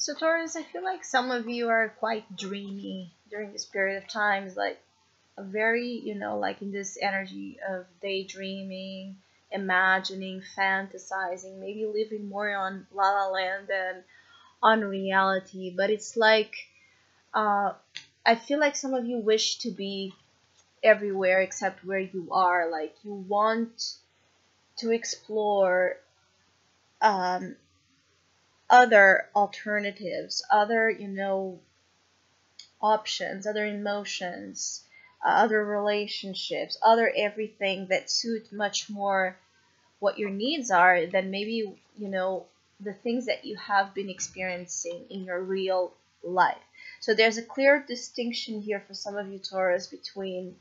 So Taurus, I feel like some of you are quite dreamy during this period of time. It's like a very, like in this energy of daydreaming, imagining, fantasizing, maybe living more on La La Land than on reality. But it's like, uh, I feel like some of you wish to be everywhere except where you are. Like you want to explore um, other alternatives, other, options, other emotions, other relationships, other everything that suit much more what your needs are than maybe, the things that you have been experiencing in your real life. So there's a clear distinction here for some of you Taurus between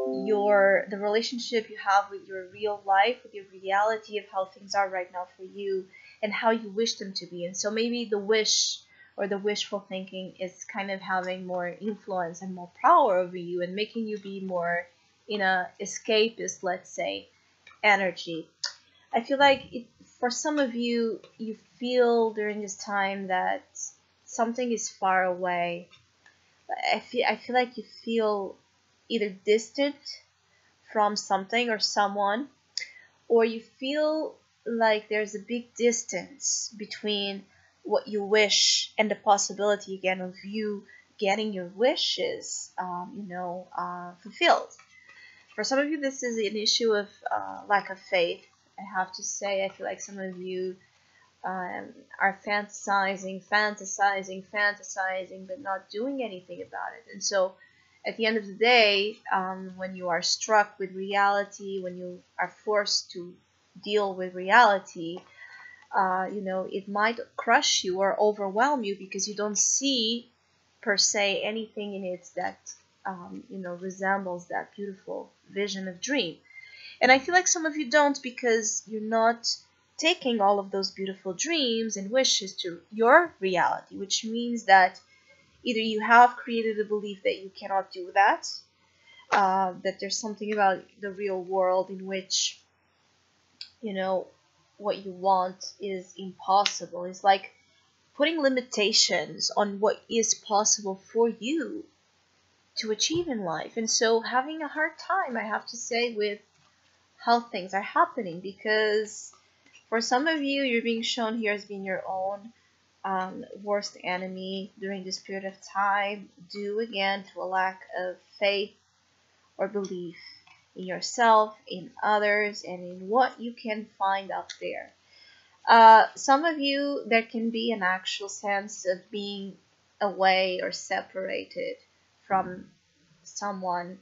the relationship you have with your real life, with your reality of how things are right now for you and how you wish them to be. And so maybe the wish or the wishful thinking is kind of having more influence and more power over you and making you be more in a escapist, let's say, energy. I feel like for some of you, you feel during this time that something is far away. I feel like you feel either distant from something or someone, or you feel like there's a big distance between what you wish and the possibility again of you getting your wishes, fulfilled. For some of you, this is an issue of lack of faith. I have to say, I feel like some of you are fantasizing, but not doing anything about it. And so, at the end of the day, when you are struck with reality, when you are forced to deal with reality, it might crush you or overwhelm you because you don't see per se anything in it that resembles that beautiful vision of dream. And I feel like some of you don't because you're not taking all of those beautiful dreams and wishes to your reality, which means that either you have created a belief that you cannot do that, that there's something about the real world in which, what you want is impossible. It's like putting limitations on what is possible for you to achieve in life. And so having a hard time, I have to say, with how things are happening because for some of you, you're being shown here as being your own worst enemy during this period of time, due again to a lack of faith or belief in yourself, in others, and in what you can find out there. Some of you, there can be an actual sense of being away or separated from someone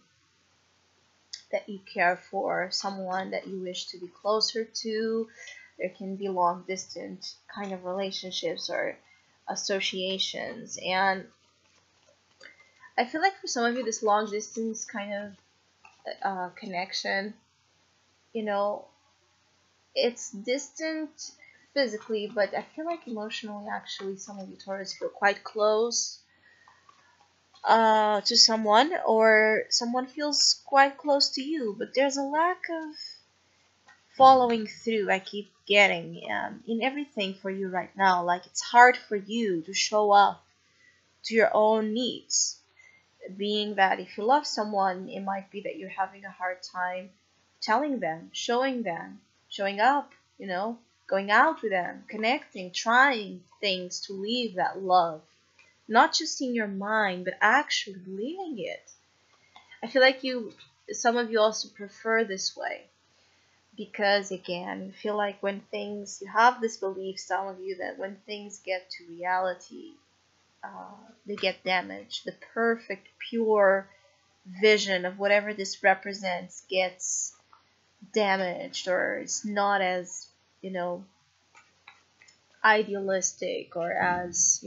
that you care for, someone that you wish to be closer to. There can be long distance kind of relationships or associations. And I feel like for some of you, this long distance kind of connection, it's distant physically, but I feel like emotionally, actually, some of you Taurus feel quite close to someone, or someone feels quite close to you, but there's a lack of following through I keep getting in everything for you right now. Like it's hard for you to show up to your own needs, being that if you love someone, it might be that you're having a hard time telling them, showing up, going out with them, connecting, trying things to live that love, not just in your mind, but actually living it. I feel like some of you also prefer this way because, again, you feel like you have this belief, some of you, that when things get to reality, they get damaged. The perfect, pure vision of whatever this represents gets damaged, or it's not as, idealistic or as,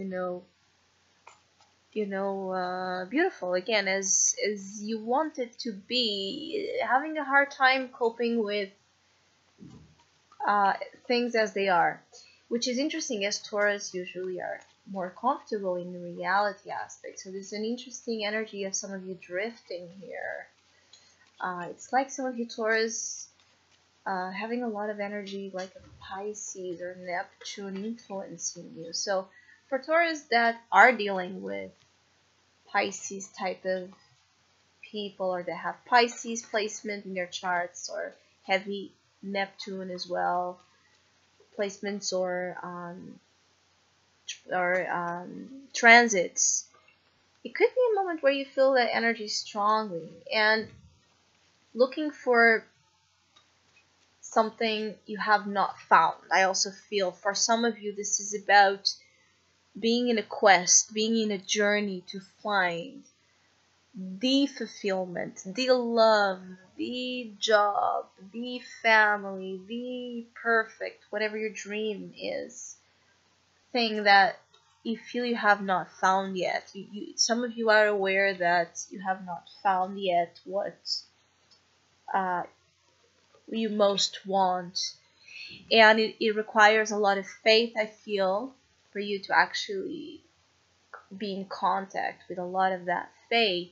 beautiful again as you want it to be, having a hard time coping with things as they are, which is interesting as Taurus usually are more comfortable in the reality aspect. So there's an interesting energy of some of you drifting here. It's like some of you Taurus having a lot of energy like a Pisces or Neptune influencing you. So for Taurus that are dealing with Pisces type of people, or that have Pisces placement in their charts, or heavy Neptune as well placements, or transits, it could be a moment where you feel that energy strongly and looking for something you have not found. I also feel for some of you this is about being in a quest, being in a journey to find the fulfillment, the love, the job, the family, the perfect, whatever your dream is, thing that you feel you have not found yet. Some of you are aware that you have not found yet what uh, you most want. And it requires a lot of faith, I feel, for you to actually be in contact with a lot of that faith,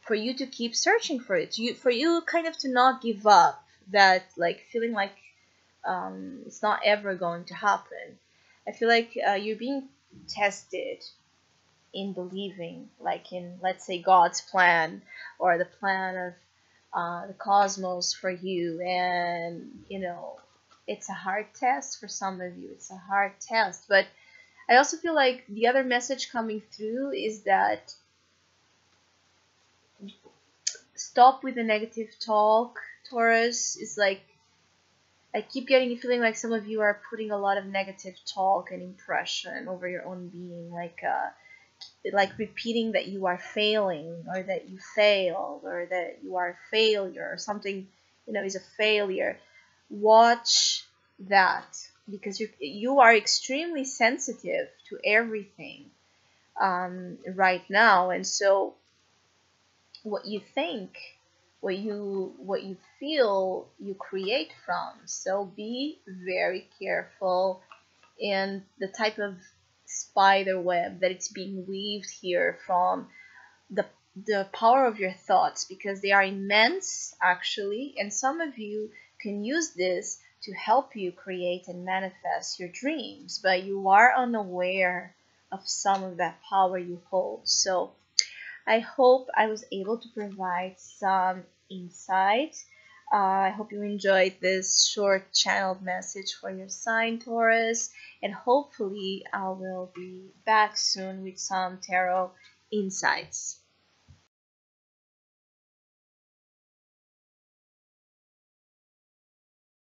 for you to keep searching for it, for you kind of to not give up, that like feeling like it's not ever going to happen. I feel like you're being tested in believing, like in, let's say, God's plan or the plan of the cosmos for you. And, it's a hard test for some of you. It's a hard test. But I also feel like the other message coming through is that stop with the negative talk, Taurus. Is like, I keep getting a feeling like some of you are putting a lot of negative talk and impression over your own being, like repeating that you are failing, or that you failed, or that you are a failure, or something, is a failure. Watch that, because you are extremely sensitive to everything right now, and so what you think, what you feel, you create from. So be very careful in the type of spider web that it's being weaved here from the power of your thoughts, because they are immense actually, and some of you can use this to help you create and manifest your dreams, but you are unaware of some of that power you hold. So I hope I was able to provide some insight. I hope you enjoyed this short channeled message for your sign, Taurus, and hopefully I will be back soon with some tarot insights.